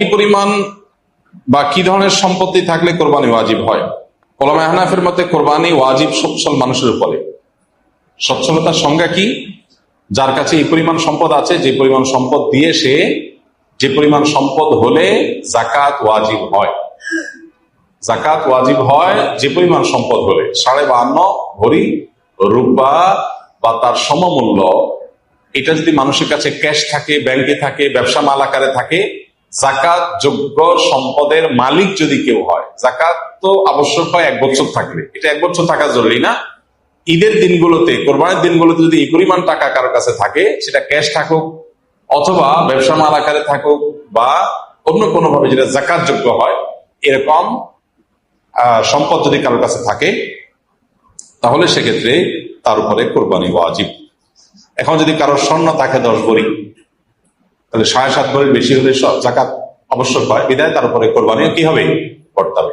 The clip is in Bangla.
কি পরিমাণ বা কি ধরনের সম্পত্তি থাকলে কোরবানি ওয়াজিব হয়? ওলামা হানাফের মতে কোরবানি ওয়াজিব সচ্ছল মানুষের উপরে। সচ্ছলতার সংজ্ঞা কি? যার কাছে এই পরিমাণ সম্পদ আছে, যে পরিমাণ সম্পদ দিয়ে সে, যে পরিমাণ সম্পদ হলে যাকাত ওয়াজিব হয়। যাকাত ওয়াজিব হয় যে পরিমাণ সম্পদ হলে 52.5 ভরি রূপা বা তার সমমূল্য, এটা যদি মানুষের কাছে ক্যাশ থাকে, ব্যাংকে থাকে, ব্যবসা মাল আকারে থাকে, যাকাত যোগ্য সম্পদের মালিক যদি কেউ হয়, যাকাত তো আবশ্যক হয় 1 বছর থাকলে, এটা 1 বছর থাকা জরুরি না। ঈদের দিনগুলোতে, কোরবানির দিনগুলোতে যদি এই পরিমাণ টাকা কারো কাছে থাকে, সেটা ক্যাশ থাকুক অথবা ব্যবসা মাল আকারে থাকুক বা অন্য কোনো ভাবে যেটা যাকাত যোগ্য হয়, এরকম সম্পদ যদি কারোর কাছে থাকে, তাহলে সেক্ষেত্রে তার উপরে কোরবানি ওয়াজিব। এখন যদি কারোর স্বর্ণ থাকে 10 ভরি, তাহলে 7.5 ভরির বেশি হলে যাকাত আবশ্যক হয়, বিধায় তার উপরে কোরবানিও কি হবে? করতে হবে।